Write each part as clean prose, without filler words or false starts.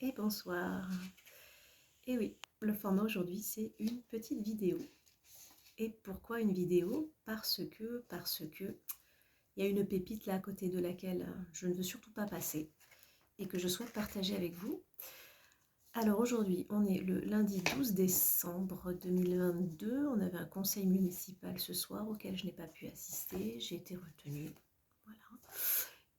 Et bonsoir. Et oui, le format aujourd'hui c'est une petite vidéo. Et pourquoi une vidéo? Parce que il y a une pépite là à côté de laquelle je ne veux surtout pas passer et que je souhaite partager avec vous. Alors aujourd'hui, on est le lundi 12 décembre 2022. On avait un conseil municipal ce soir auquel je n'ai pas pu assister. J'ai été retenue. Voilà.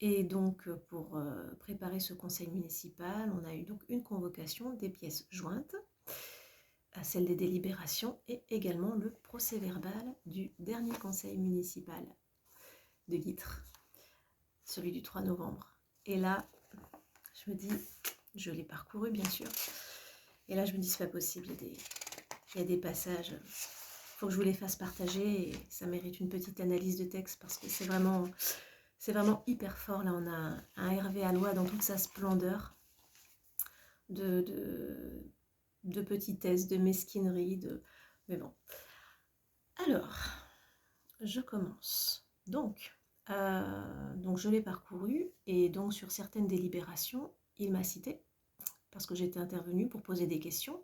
Et donc pour préparer ce conseil municipal, on a eu donc une convocation des pièces jointes, à celle des délibérations et également le procès verbal du dernier conseil municipal de Guîtres, celui du 3 novembre. Et là, je me dis, je l'ai parcouru bien sûr, et là je me dis c'est pas possible, il y a des passages, il faut que je vous les fasse partager et ça mérite une petite analyse de texte parce que c'est vraiment hyper fort. Là on a un Hervé Alloy dans toute sa splendeur de petitesse, de mesquinerie, mais bon. Alors, je commence. Donc je l'ai parcouru et donc sur certaines délibérations, il m'a cité parce que j'étais intervenue pour poser des questions,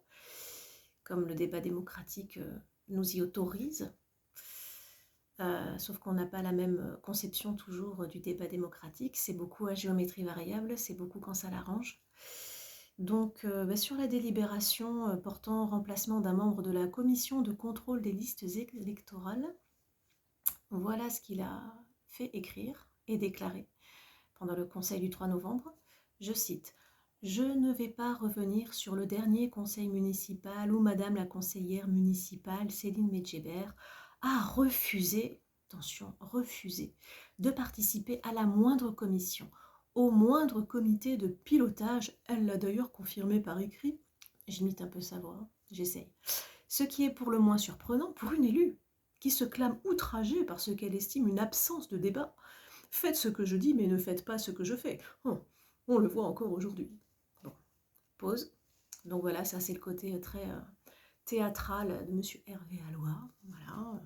comme le débat démocratique nous y autorise. Sauf qu'on n'a pas la même conception toujours du débat démocratique. C'est beaucoup à géométrie variable, c'est beaucoup quand ça l'arrange. Donc sur la délibération portant remplacement d'un membre de la commission de contrôle des listes électorales, voilà ce qu'il a fait écrire et déclarer pendant le conseil du 3 novembre. Je cite: « Je ne vais pas revenir sur le dernier conseil municipal où Madame la conseillère municipale Céline Medjeber a refusé, attention, refusé, de participer à la moindre commission, au moindre comité de pilotage. Elle l'a d'ailleurs confirmé par écrit. » J'imite un peu sa voix, j'essaye. Ce qui est pour le moins surprenant pour une élue qui se clame outragée parce qu'elle estime une absence de débat. Faites ce que je dis, mais ne faites pas ce que je fais. Oh, on le voit encore aujourd'hui. Bon, pause. Donc voilà, ça c'est le côté très théâtral de Monsieur Hervé Alloy. Voilà,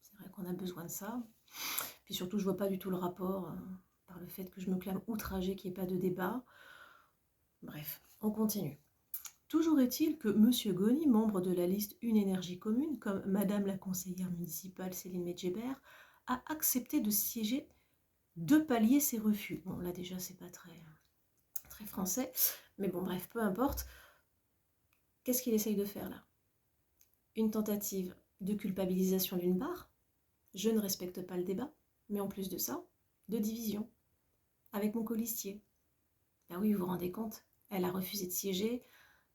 c'est vrai qu'on a besoin de ça. Puis surtout, je vois pas du tout le rapport par le fait que je me clame outragée qu'il n'y ait pas de débat. Bref, on continue. Toujours est-il que M. Goni, membre de la liste Une Énergie Commune, comme Madame la conseillère municipale Céline Medjeber, a accepté de siéger, de pallier ses refus. Bon, là déjà, c'est pas très français, mais bon, bref, peu importe. Qu'est-ce qu'il essaye de faire là? Une tentative de culpabilisation d'une part, je ne respecte pas le débat, mais en plus de ça, de division, avec mon colistier. Ben oui, vous vous rendez compte, elle a refusé de siéger,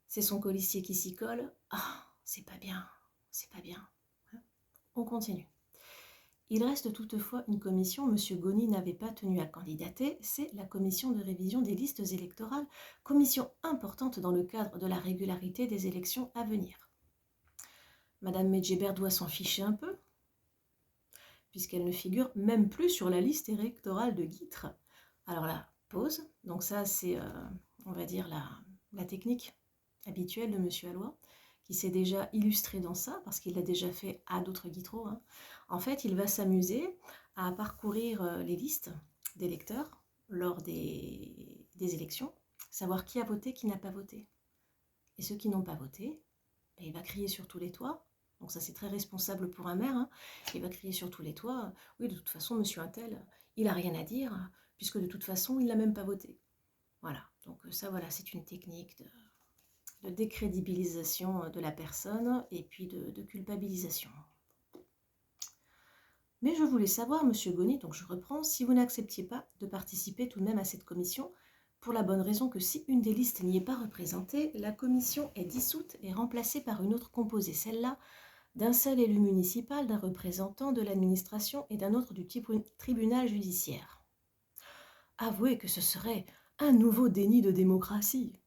c'est son colistier qui s'y colle. Ah, c'est pas bien, c'est pas bien. On continue. Il reste toutefois une commission, M. Goni n'avait pas tenu à candidater, c'est la commission de révision des listes électorales, commission importante dans le cadre de la régularité des élections à venir. Madame Medjeber doit s'en ficher un peu, puisqu'elle ne figure même plus sur la liste électorale de Guîtres. Alors là, pause. Donc ça, c'est, on va dire, la technique habituelle de M. Alloy, qui s'est déjà illustré dans ça, parce qu'il l'a déjà fait à d'autres Guîtreaux. En fait, il va s'amuser à parcourir les listes d'électeurs lors des élections, savoir qui a voté, qui n'a pas voté. Et ceux qui n'ont pas voté, ben, il va crier sur tous les toits. Donc ça, c'est très responsable pour un maire. Il va crier sur tous les toits. Oui, de toute façon, monsieur Untel, il n'a rien à dire, puisque de toute façon, il n'a même pas voté. Voilà. Donc ça, voilà, c'est une technique de décrédibilisation de la personne et puis de culpabilisation. Mais je voulais savoir, monsieur Goni, donc je reprends, si vous n'acceptiez pas de participer tout de même à cette commission, pour la bonne raison que si une des listes n'y est pas représentée, la commission est dissoute et remplacée par une autre composée, celle-là, d'un seul élu municipal, d'un représentant de l'administration et d'un autre du tribunal judiciaire. Avouez que ce serait un nouveau déni de démocratie.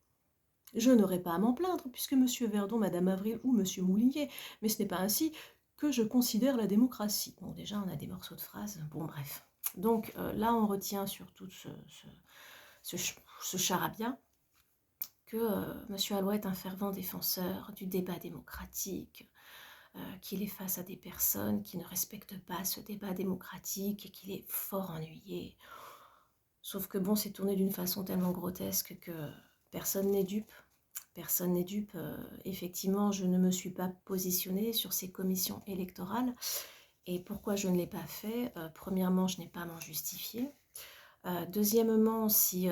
Je n'aurais pas à m'en plaindre, puisque M. Verdon, Mme Avril ou M. Moulinier, mais ce n'est pas ainsi que je considère la démocratie. Bon, déjà, on a des morceaux de phrases, bon, bref. Donc là, on retient sur tout ce charabia que M. Alloy est un fervent défenseur du débat démocratique, qu'il est face à des personnes qui ne respectent pas ce débat démocratique et qu'il est fort ennuyé. Sauf que bon, c'est tourné d'une façon tellement grotesque que personne n'est dupe. Personne n'est dupe. Effectivement, je ne me suis pas positionnée sur ces commissions électorales. Et pourquoi je ne l'ai pas fait? Premièrement, je n'ai pas à m'en justifier. Deuxièmement, si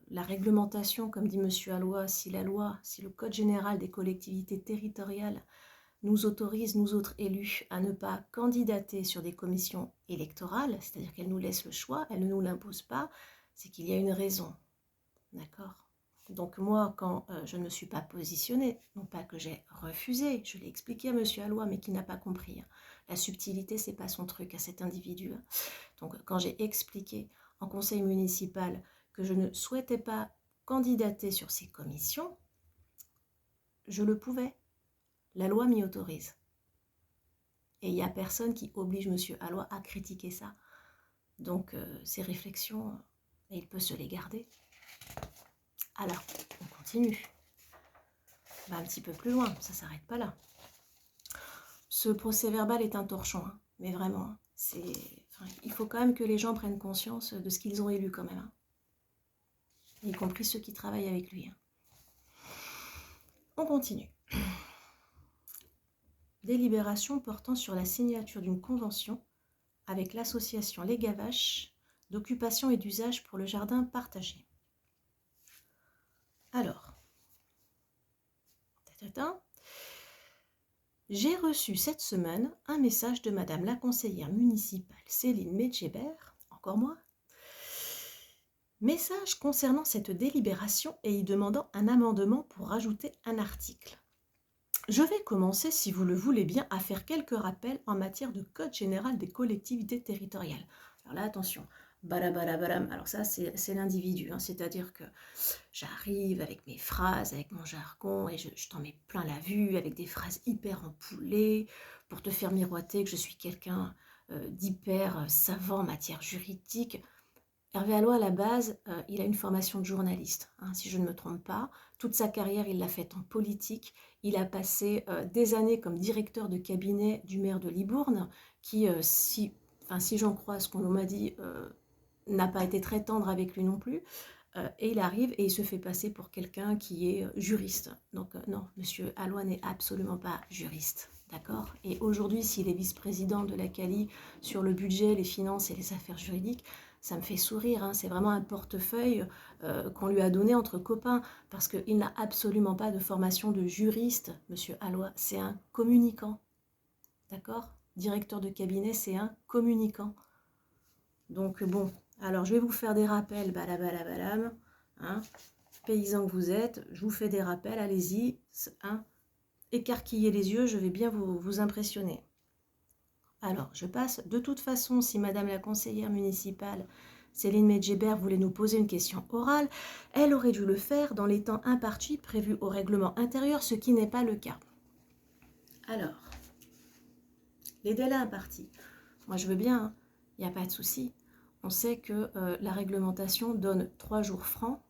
la réglementation, comme dit M. Alloy, si la loi, si le Code général des collectivités territoriales nous autorise, nous autres élus, à ne pas candidater sur des commissions électorales, c'est-à-dire qu'elle nous laisse le choix, elle ne nous l'impose pas, c'est qu'il y a une raison. D'accord? Donc moi, quand je ne me suis pas positionnée, non pas que j'ai refusé, je l'ai expliqué à M. Alloy, mais qui n'a pas compris. Hein. La subtilité, c'est pas son truc à cet individu. Hein. Donc quand j'ai expliqué en conseil municipal que je ne souhaitais pas candidater sur ces commissions, je le pouvais. La loi m'y autorise. Et il n'y a personne qui oblige M. Alloy à critiquer ça. Donc ces réflexions, il peut se les garder. Alors, on continue. Un petit peu plus loin, ça ne s'arrête pas là. Ce procès verbal est un torchon, hein, mais vraiment. Hein, il faut quand même que les gens prennent conscience de ce qu'ils ont élu quand même. Hein, y compris ceux qui travaillent avec lui. Hein. On continue. Délibération portant sur la signature d'une convention avec l'association Les Gavaches d'occupation et d'usage pour le jardin partagé. Alors, j'ai reçu cette semaine un message de Madame la conseillère municipale Céline Medjébert, encore moi, message concernant cette délibération et y demandant un amendement pour rajouter un article. Je vais commencer, si vous le voulez bien, à faire quelques rappels en matière de Code général des collectivités territoriales. Alors là, attention, balabalabalam, alors ça c'est l'individu, hein, c'est-à-dire que j'arrive avec mes phrases, avec mon jargon, et je t'en mets plein la vue, avec des phrases hyper empoulées, pour te faire miroiter que je suis quelqu'un d'hyper savant en matière juridique. Hervé Alloy, à la base, il a une formation de journaliste, hein, si je ne me trompe pas. Toute sa carrière, il l'a faite en politique. Il a passé des années comme directeur de cabinet du maire de Libourne, qui, si j'en crois ce qu'on m'a dit, n'a pas été très tendre avec lui non plus. Et il arrive et il se fait passer pour quelqu'un qui est juriste. Donc non, M. Alloy n'est absolument pas juriste. D'accord? Et aujourd'hui, s'il est vice-président de la CALI sur le budget, les finances et les affaires juridiques, ça me fait sourire, hein. C'est vraiment un portefeuille qu'on lui a donné entre copains, parce qu'il n'a absolument pas de formation de juriste, M. Alloy, c'est un communicant, d'accord? Directeur de cabinet, c'est un communicant. Donc bon, alors je vais vous faire des rappels, balabalabalam, hein, paysans que vous êtes, je vous fais des rappels, allez-y, hein, écarquillez les yeux, je vais bien vous impressionner. Alors, je passe. De toute façon, si Madame la conseillère municipale Céline Medjébert voulait nous poser une question orale, elle aurait dû le faire dans les temps impartis prévus au règlement intérieur, ce qui n'est pas le cas. Alors, les délais impartis. Moi, je veux bien, il n'y a pas de souci. On sait que la réglementation donne 3 jours francs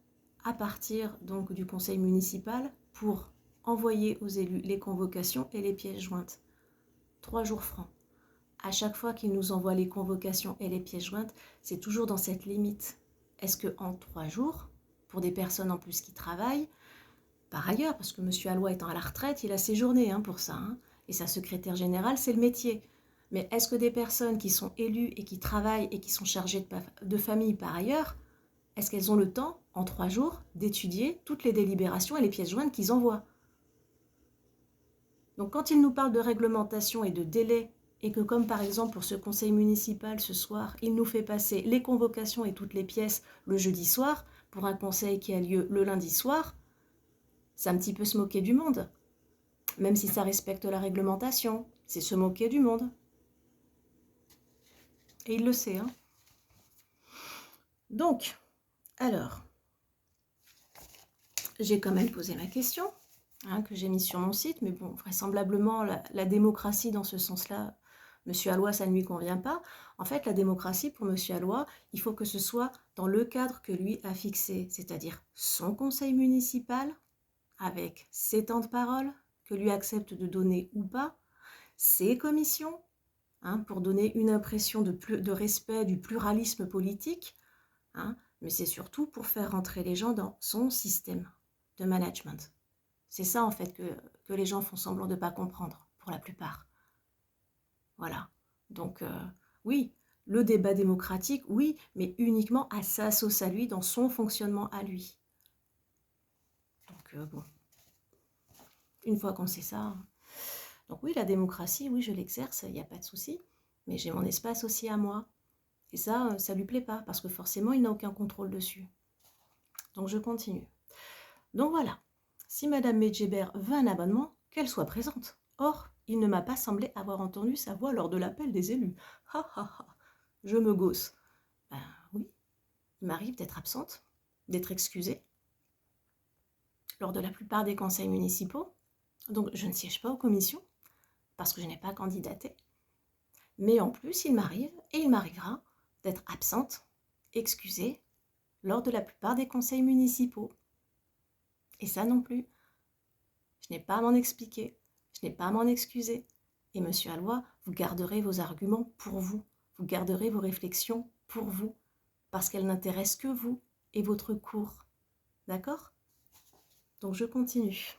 à partir donc du conseil municipal pour envoyer aux élus les convocations et les pièces jointes. 3 jours francs. À chaque fois qu'il nous envoie les convocations et les pièces jointes, c'est toujours dans cette limite. Est-ce qu'en 3 jours, pour des personnes en plus qui travaillent, par ailleurs, parce que M. Alloy étant à la retraite, il a ses journées pour ça, hein, et sa secrétaire générale, c'est le métier. Mais est-ce que des personnes qui sont élues et qui travaillent et qui sont chargées de famille par ailleurs, est-ce qu'elles ont le temps, en 3 jours, d'étudier toutes les délibérations et les pièces jointes qu'ils envoient? Donc quand ils nous parlent de réglementation et de délai, et que comme par exemple pour ce conseil municipal ce soir, il nous fait passer les convocations et toutes les pièces le jeudi soir, pour un conseil qui a lieu le lundi soir, c'est un petit peu se moquer du monde. Même si ça respecte la réglementation, c'est se moquer du monde. Et il le sait, hein. Donc, alors, j'ai quand même posé ma question, hein, que j'ai mise sur mon site, mais bon, vraisemblablement, la démocratie dans ce sens-là, M. Alloy, ça ne lui convient pas. En fait, la démocratie, pour M. Alloy, il faut que ce soit dans le cadre que lui a fixé, c'est-à-dire son conseil municipal, avec ses temps de parole, que lui accepte de donner ou pas, ses commissions, hein, pour donner une impression de respect du pluralisme politique, hein, mais c'est surtout pour faire rentrer les gens dans son système de management. C'est ça en fait que les gens font semblant de ne pas comprendre, pour la plupart. Voilà. Donc oui, le débat démocratique, oui, mais uniquement à sa sauce à lui, dans son fonctionnement à lui. Donc bon, une fois qu'on sait ça... Donc oui, la démocratie, oui, je l'exerce, il n'y a pas de souci, mais j'ai mon espace aussi à moi. Et ça ne lui plaît pas, parce que forcément, il n'a aucun contrôle dessus. Donc je continue. Donc voilà, si Madame Medjeber veut un abonnement, qu'elle soit présente. Or, il ne m'a pas semblé avoir entendu sa voix lors de l'appel des élus. Ha ha ha, je me gausse. Ben oui, il m'arrive d'être absente, d'être excusée, lors de la plupart des conseils municipaux. Donc je ne siège pas aux commissions, parce que je n'ai pas candidaté. Mais en plus, il m'arrive, et il m'arrivera, d'être absente, excusée, lors de la plupart des conseils municipaux. Et ça non plus. Je n'ai pas à m'en expliquer, je n'ai pas à m'en excuser. Et monsieur Alloy, vous garderez vos arguments pour vous, vous garderez vos réflexions pour vous, parce qu'elles n'intéressent que vous et votre cours. D'accord? Donc je continue.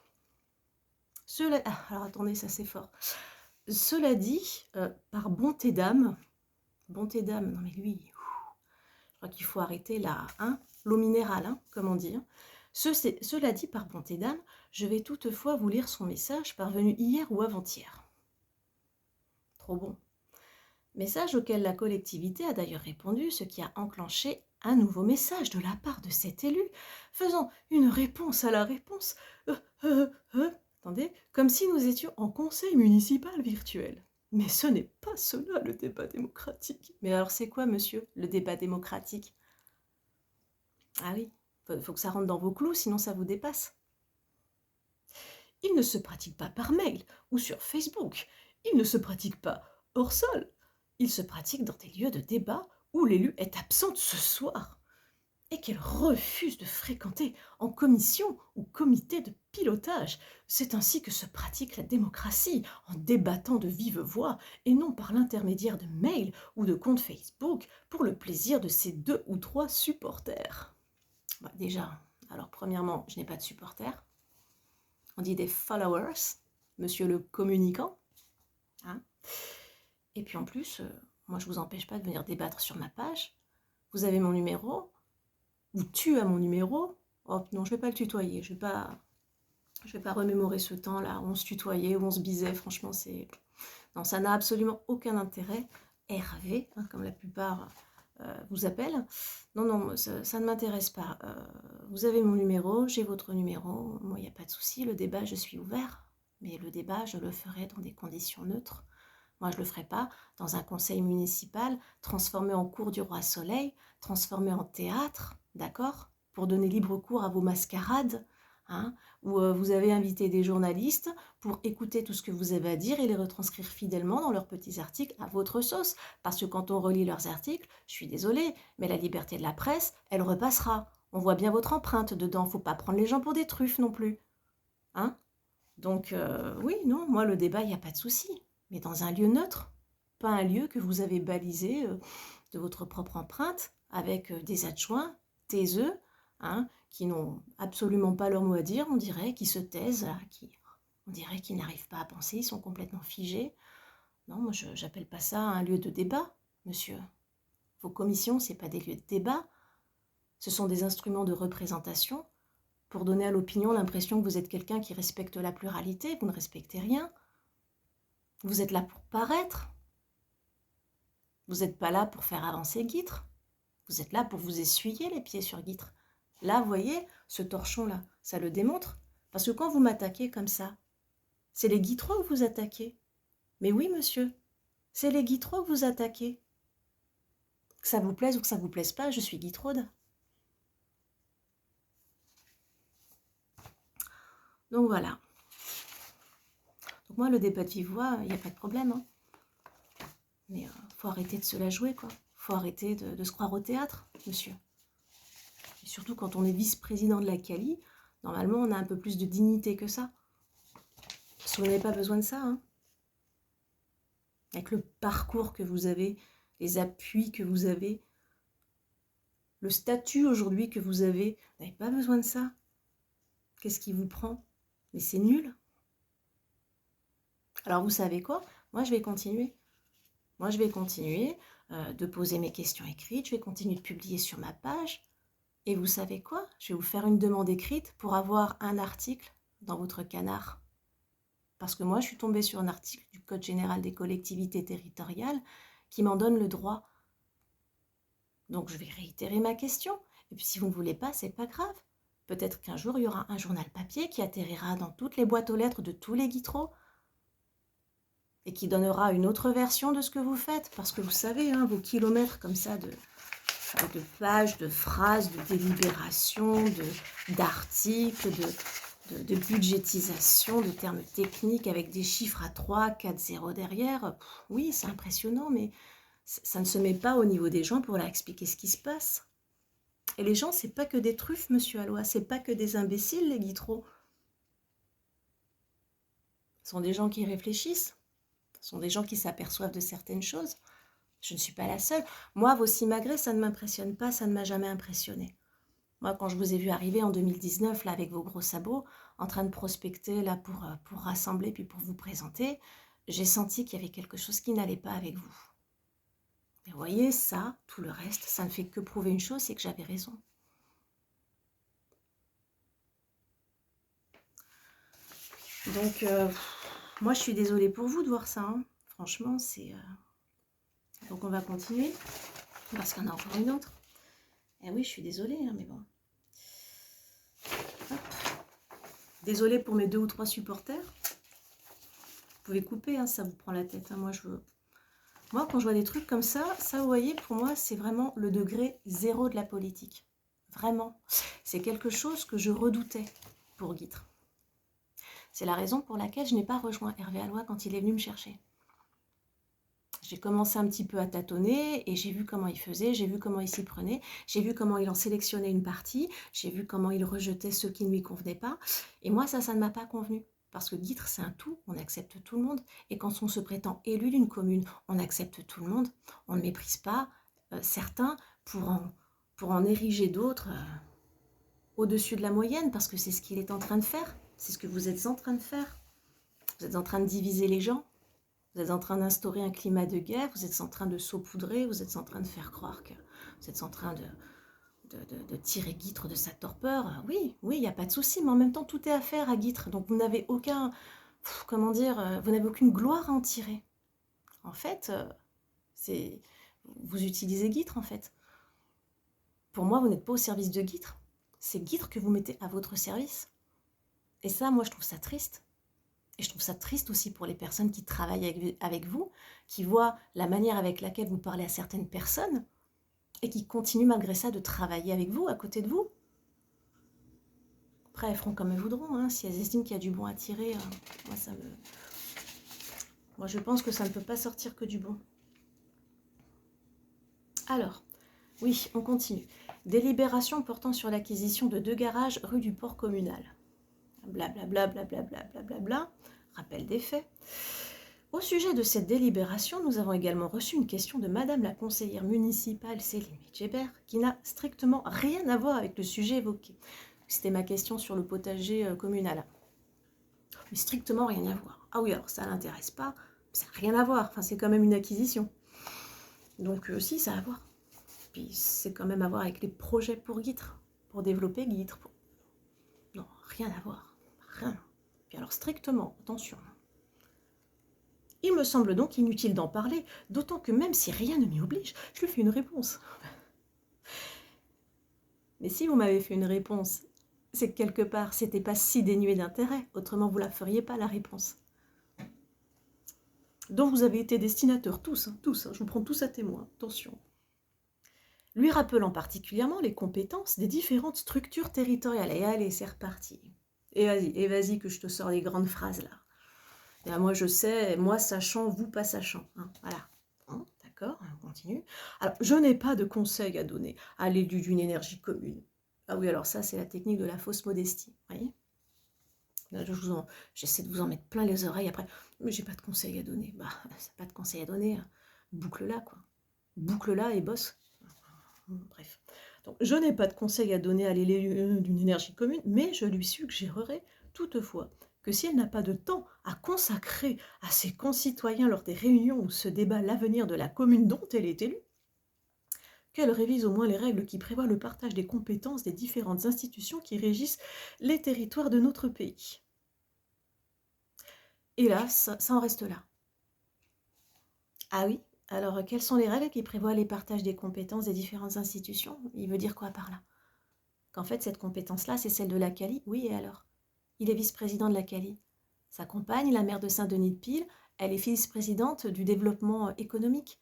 Alors attendez, ça c'est fort. Cela dit, par bonté d'âme, non mais lui, je crois qu'il faut arrêter là, hein, l'eau minérale, hein, comme on dit. Hein. Cela dit, par bonté d'âme, je vais toutefois vous lire son message parvenu hier ou avant-hier. Trop bon. Message auquel la collectivité a d'ailleurs répondu, ce qui a enclenché un nouveau message de la part de cet élu, faisant une réponse à la réponse, attendez, comme si nous étions en conseil municipal virtuel. Mais ce n'est pas cela le débat démocratique. Mais alors c'est quoi, monsieur, le débat démocratique? Ah oui, faut que ça rentre dans vos clous, sinon ça vous dépasse. Il ne se pratique pas par mail ou sur Facebook. Il ne se pratique pas hors sol. Il se pratique dans des lieux de débat où l'élu est absente ce soir et qu'elle refuse de fréquenter en commission ou comité de pilotage. C'est ainsi que se pratique la démocratie, en débattant de vive voix et non par l'intermédiaire de mails ou de comptes Facebook pour le plaisir de ses 2 ou 3 supporters. Bah, déjà, alors premièrement, je n'ai pas de supporters. On dit des followers, monsieur le communicant. Hein. Et puis en plus, moi je ne vous empêche pas de venir débattre sur ma page. Vous avez mon numéro, ou tu as mon numéro. Oh non, je ne vais pas le tutoyer, je vais pas remémorer ce temps-là où on se tutoyait, où on se bisait, franchement c'est... Non, ça n'a absolument aucun intérêt. Hervé, hein, comme la plupart vous appellent. Non, non, ça ne m'intéresse pas. Vous avez mon numéro, j'ai votre numéro. Moi, il n'y a pas de souci. Le débat, je suis ouvert. Mais le débat, je le ferai dans des conditions neutres. Moi, je ne le ferai pas dans un conseil municipal transformé en cours du roi Soleil, transformé en théâtre, d'accord? Pour donner libre cours à vos mascarades, hein, où vous avez invité des journalistes pour écouter tout ce que vous avez à dire et les retranscrire fidèlement dans leurs petits articles à votre sauce. Parce que quand on relit leurs articles, je suis désolée, mais la liberté de la presse, elle repassera. On voit bien votre empreinte dedans, faut pas prendre les gens pour des truffes non plus. Hein? Donc oui, non, moi le débat, il n'y a pas de souci. Mais dans un lieu neutre, pas un lieu que vous avez balisé de votre propre empreinte, avec des adjoints taiseux, hein, qui n'ont absolument pas leur mot à dire, on dirait, qui se taisent, on dirait qu'ils n'arrivent pas à penser, ils sont complètement figés. Non, moi je n'appelle pas ça un lieu de débat, monsieur. Vos commissions, ce n'est pas des lieux de débat, ce sont des instruments de représentation pour donner à l'opinion l'impression que vous êtes quelqu'un qui respecte la pluralité, vous ne respectez rien. Vous êtes là pour paraître. Vous n'êtes pas là pour faire avancer Guîtres. Vous êtes là pour vous essuyer les pieds sur Guîtres. Là, vous voyez, ce torchon-là, ça le démontre. Parce que quand vous m'attaquez comme ça, c'est les Guîtrois que vous attaquez. Mais oui, monsieur, c'est les Guîtrois que vous attaquez. Que ça vous plaise ou que ça vous plaise pas, je suis Guîtraude. Donc voilà. Donc moi, le débat de vive voix, il n'y a pas de problème. Hein. Mais faut arrêter de se la jouer, quoi. Faut arrêter de se croire au théâtre, monsieur. Et surtout quand on est vice-président de la Cali, normalement, on a un peu plus de dignité que ça. Parce que vous n'avez pas besoin de ça, hein. Avec le parcours que vous avez, les appuis que vous avez, Le statut aujourd'hui que vous n'avez pas besoin de ça. Qu'est-ce qui vous prend? Mais c'est nul. Alors vous savez quoi? Moi je vais continuer. Moi je vais continuer de poser mes questions écrites, je vais continuer de publier sur ma page. Et vous savez quoi? Je vais vous faire une demande écrite pour avoir un article dans votre canard. Parce que moi je suis tombée sur un article du Code général des collectivités territoriales qui m'en donne le droit. Donc je vais réitérer ma question. Et puis si vous ne voulez pas, c'est pas grave. Peut-être qu'un jour il y aura un journal papier qui atterrira dans toutes les boîtes aux lettres de tous les guitrots et qui donnera une autre version de ce que vous faites. Parce que vous savez, hein, vos kilomètres comme ça de pages, de phrases, de délibérations, d'articles, de budgétisation, de termes techniques avec des chiffres à 3, 4, 0 derrière. Oui, c'est impressionnant, mais ça ne se met pas au niveau des gens pour leur expliquer ce qui se passe. Et les gens, c'est pas que des truffes, monsieur Alois, c'est pas que des imbéciles, les guitrots. Ce sont des gens qui réfléchissent, ce sont des gens qui s'aperçoivent de certaines choses. Je ne suis pas la seule. Moi, vos simagrées, ça ne m'impressionne pas, ça ne m'a jamais impressionné. Moi, quand je vous ai vu arriver en 2019, là, avec vos gros sabots, en train de prospecter, là, pour rassembler, puis pour vous présenter, j'ai senti qu'il y avait quelque chose qui n'allait pas avec vous. Mais vous voyez, ça, tout le reste, ça ne fait que prouver une chose, c'est que j'avais raison. Donc, moi, je suis désolée pour vous de voir ça. Hein. Franchement, c'est... Donc, on va continuer, parce qu'il y en a encore une autre. Eh oui, je suis désolée, hein, mais bon. Hop. Désolée pour mes 2 ou 3 supporters. Vous pouvez couper, hein, ça vous prend la tête. Hein. Moi, quand je vois des trucs comme ça, vous voyez, pour moi, c'est vraiment le degré 0 de la politique. Vraiment. C'est quelque chose que je redoutais pour Guitre. C'est la raison pour laquelle je n'ai pas rejoint Hervé Alois quand il est venu me chercher. J'ai commencé un petit peu à tâtonner et j'ai vu comment il faisait, j'ai vu comment il s'y prenait, j'ai vu comment il en sélectionnait une partie, j'ai vu comment il rejetait ceux qui ne lui convenaient pas. Et moi, ça ne m'a pas convenu. Parce que Guitre, c'est un tout, on accepte tout le monde. Et quand on se prétend élu d'une commune, on accepte tout le monde. On ne méprise pas certains pour en ériger d'autres au-dessus de la moyenne, parce que c'est ce qu'il est en train de faire. C'est ce que vous êtes en train de faire. Vous êtes en train de diviser les gens. Vous êtes en train d'instaurer un climat de guerre. Vous êtes en train de saupoudrer. Vous êtes en train de faire croire que vous êtes en train de tirer Guitre de sa torpeur. Oui, il n'y a pas de souci, mais en même temps, tout est à faire à Guitre. Donc, vous n'avez aucun... Comment dire? Vous n'avez aucune gloire à en tirer. En fait, vous utilisez Guitre, en fait. Pour moi, vous n'êtes pas au service de Guitre. C'est Guitre que vous mettez à votre service. Et ça, moi, je trouve ça triste. Et je trouve ça triste aussi pour les personnes qui travaillent avec vous, qui voient la manière avec laquelle vous parlez à certaines personnes et qui continuent malgré ça de travailler avec vous, à côté de vous. Après, elles feront comme elles voudront. Hein. Si elles estiment qu'il y a du bon à tirer, moi, je pense que ça ne peut pas sortir que du bon. Alors, oui, on continue. Délibération portant sur l'acquisition de 2 garages rue du port communal. Blablabla, blablabla, blablabla. Rappel des faits. Au sujet de cette délibération, nous avons également reçu une question de Madame la conseillère municipale Céline Mitchébert, qui n'a strictement rien à voir avec le sujet évoqué. C'était ma question sur le potager communal. Mais strictement rien à voir. Ah oui, alors ça ne l'intéresse pas, ça n'a rien à voir. Enfin, c'est quand même une acquisition. Donc si, ça a à voir. Puis c'est quand même à voir avec les projets pour Guitre, pour développer Guitre. Non, rien à voir. Rien. Puis alors strictement, attention. Il me semble donc inutile d'en parler, d'autant que même si rien ne m'y oblige, je lui fais une réponse. Mais si vous m'avez fait une réponse, c'est que quelque part, c'était pas si dénué d'intérêt, autrement vous la feriez pas la réponse. Donc vous avez été destinateurs, tous, je vous prends tous à témoin, attention. Lui rappelant particulièrement les compétences des différentes structures territoriales. Et allez, c'est reparti. Et vas-y que je te sors les grandes phrases là. Et là, moi je sais, moi sachant, vous pas sachant. Hein, voilà. Hein, d'accord, on continue. Alors, je n'ai pas de conseils à donner à l'élu d'une énergie commune. Ah oui, alors ça, c'est la technique de la fausse modestie. Vous voyez ? J'essaie de vous en mettre plein les oreilles après. Mais j'ai pas de conseils à donner. Bah, c'est pas de conseils à donner. Boucle-la, quoi. Boucle-la et bosse. Bref. Donc, je n'ai pas de conseil à donner à l'élu d'une énergie commune, mais je lui suggérerai toutefois que si elle n'a pas de temps à consacrer à ses concitoyens lors des réunions où se débat l'avenir de la commune dont elle est élue, qu'elle révise au moins les règles qui prévoient le partage des compétences des différentes institutions qui régissent les territoires de notre pays. Et là, ça en reste là. Ah oui? Alors, quelles sont les règles qui prévoient les partages des compétences des différentes institutions? Il veut dire quoi par là? Qu'en fait, cette compétence-là, c'est celle de la CALI? Oui, et alors? Il est vice-président de la CALI. Sa compagne, la maire de Saint-Denis-de-Pile, elle est vice-présidente du développement économique.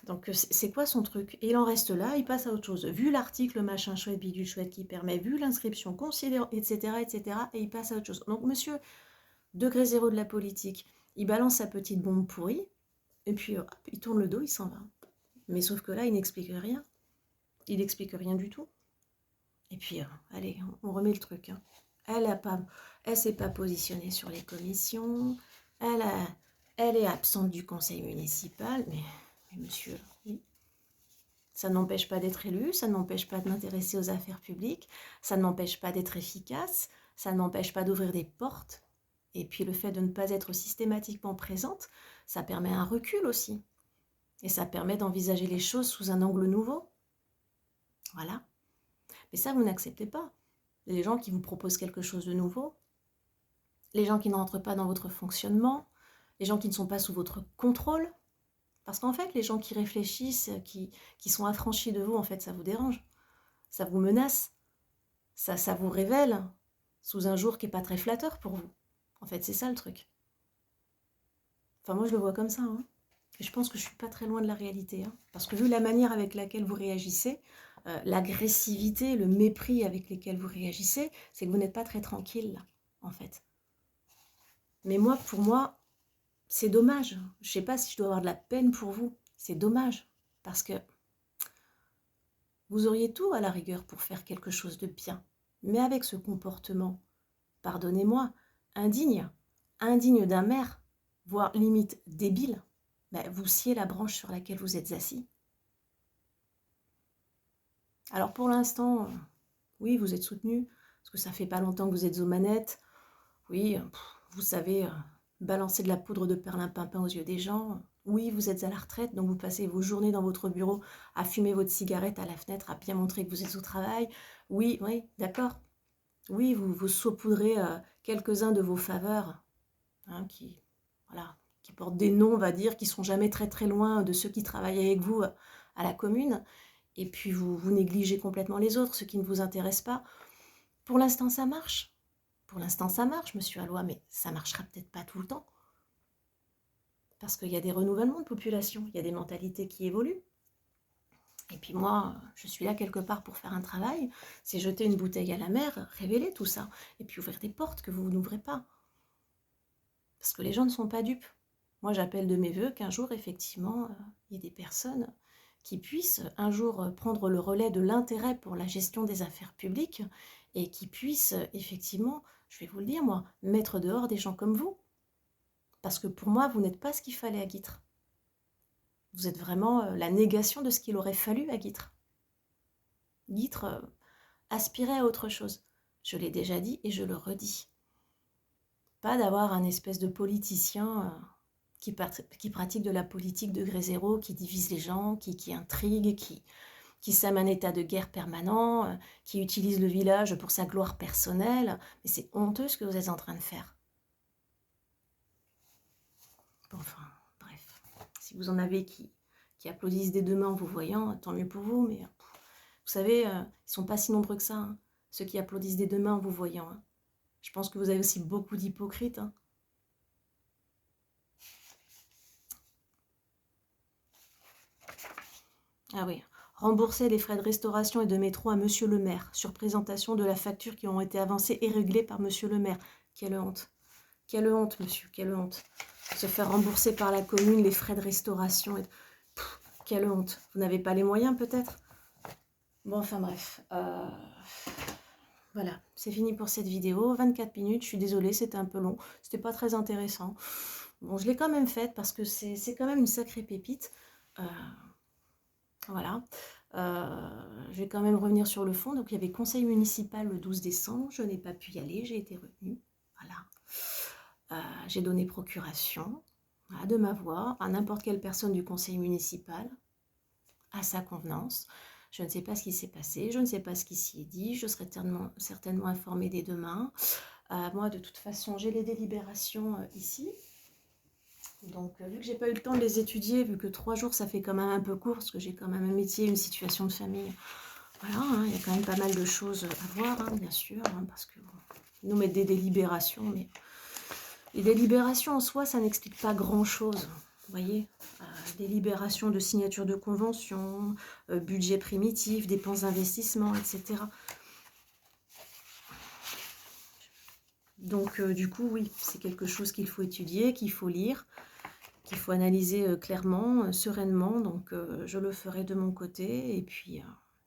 Donc, c'est quoi son truc? Et il en reste là, il passe à autre chose. Vu l'article machin chouette, bidule chouette qui permet, vu l'inscription, considère, etc., etc., et il passe à autre chose. Donc, monsieur, degré zéro de la politique, il balance sa petite bombe pourrie, et puis hop, il tourne le dos, il s'en va. Mais sauf que là, il n'explique rien. Il n'explique rien du tout. Et puis, allez, on remet le truc. Hein. Elle s'est pas positionnée sur les commissions. Elle est absente du conseil municipal. Mais monsieur, oui. Ça ne m'empêche pas d'être élu, ça ne m'empêche pas de m'intéresser aux affaires publiques, ça ne m'empêche pas d'être efficace, ça ne m'empêche pas d'ouvrir des portes. Et puis le fait de ne pas être systématiquement présente, ça permet un recul aussi. Et ça permet d'envisager les choses sous un angle nouveau. Voilà. Mais ça, vous n'acceptez pas. Les gens qui vous proposent quelque chose de nouveau, les gens qui ne rentrent pas dans votre fonctionnement, les gens qui ne sont pas sous votre contrôle. Parce qu'en fait, les gens qui réfléchissent, qui sont affranchis de vous, en fait, ça vous dérange. Ça vous menace. Ça vous révèle sous un jour qui n'est pas très flatteur pour vous. En fait, c'est ça le truc. Enfin, moi, je le vois comme ça. Hein. Et je pense que je ne suis pas très loin de la réalité. Hein. Parce que vu la manière avec laquelle vous réagissez, l'agressivité, le mépris avec lesquels vous réagissez, c'est que vous n'êtes pas très tranquille, là, en fait. Mais moi, pour moi, c'est dommage. Je ne sais pas si je dois avoir de la peine pour vous. C'est dommage. Parce que vous auriez tout à la rigueur pour faire quelque chose de bien. Mais avec ce comportement, pardonnez-moi, indigne d'un maire, voire limite débile, ben vous sciez la branche sur laquelle vous êtes assis. Alors pour l'instant, oui, vous êtes soutenu, parce que ça fait pas longtemps que vous êtes aux manettes. Oui, vous savez balancer de la poudre de perlimpinpin aux yeux des gens. Oui, vous êtes à la retraite, donc vous passez vos journées dans votre bureau à fumer votre cigarette à la fenêtre, à bien montrer que vous êtes au travail. Oui, d'accord. Oui, vous saupoudrez quelques-uns de vos faveurs, hein, qui portent des noms, on va dire, qui ne sont jamais très très loin de ceux qui travaillent avec vous à la commune. Et puis vous négligez complètement les autres, ceux qui ne vous intéressent pas. Pour l'instant, ça marche. Pour l'instant, ça marche, monsieur Alloy, mais ça ne marchera peut-être pas tout le temps. Parce qu'il y a des renouvellements de population, il y a des mentalités qui évoluent. Et puis moi, je suis là quelque part pour faire un travail. C'est jeter une bouteille à la mer, révéler tout ça. Et puis ouvrir des portes que vous n'ouvrez pas. Parce que les gens ne sont pas dupes. Moi, j'appelle de mes voeux qu'un jour, effectivement, il y ait des personnes qui puissent un jour prendre le relais de l'intérêt pour la gestion des affaires publiques et qui puissent, effectivement, je vais vous le dire, moi, mettre dehors des gens comme vous. Parce que pour moi, vous n'êtes pas ce qu'il fallait à Guîtres. Vous êtes vraiment la négation de ce qu'il aurait fallu à Guîtres. Guîtres aspirait à autre chose. Je l'ai déjà dit et je le redis. Pas d'avoir un espèce de politicien qui pratique de la politique degré zéro, qui divise les gens, qui intrigue, qui sème un état de guerre permanent, qui utilise le village pour sa gloire personnelle. Mais c'est honteux ce que vous êtes en train de faire. Bon, enfin, bref. Si vous en avez qui applaudissent des deux mains en vous voyant, tant mieux pour vous, mais vous savez, ils ne sont pas si nombreux que ça, hein, ceux qui applaudissent des deux mains en vous voyant. Hein. Je pense que vous avez aussi beaucoup d'hypocrites. Hein. Ah oui, rembourser les frais de restauration et de métro à monsieur le maire, sur présentation de la facture qui ont été avancées et réglées par monsieur le maire. Quelle honte. Quelle honte, monsieur, quelle honte. Se faire rembourser par la commune les frais de restauration. Quelle honte. Vous n'avez pas les moyens, peut-être? Bon, enfin bref. Voilà, c'est fini pour cette vidéo. 24 minutes, je suis désolée, c'était un peu long. C'était pas très intéressant. Bon, je l'ai quand même faite parce que c'est quand même une sacrée pépite. Voilà. Je vais quand même revenir sur le fond. Donc, il y avait conseil municipal le 12 décembre. Je n'ai pas pu y aller. J'ai été retenue. Voilà. J'ai donné procuration, voilà, de ma voix à n'importe quelle personne du conseil municipal, à sa convenance. Je ne sais pas ce qui s'est passé. Je ne sais pas ce qui s'y est dit. Je serai certainement informée dès demain. Moi, de toute façon, j'ai les délibérations ici. Donc, vu que j'ai pas eu le temps de les étudier, vu que 3 jours, ça fait quand même un peu court, parce que j'ai quand même un métier, une situation de famille. Voilà, hein, il y a quand même pas mal de choses à voir, hein, bien sûr, hein, parce que bon, ils nous mettent des délibérations, mais les délibérations en soi, ça n'explique pas grand-chose. Vous voyez, délibération de signature de convention, budget primitif, dépenses d'investissement, etc. Donc, du coup, oui, c'est quelque chose qu'il faut étudier, qu'il faut lire, qu'il faut analyser clairement, sereinement. Donc, je le ferai de mon côté. Et puis,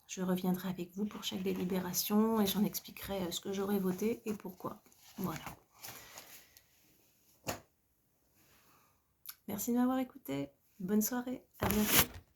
je reviendrai avec vous pour chaque délibération et j'en expliquerai ce que j'aurai voté et pourquoi. Voilà. Merci de m'avoir écouté. Bonne soirée. À bientôt.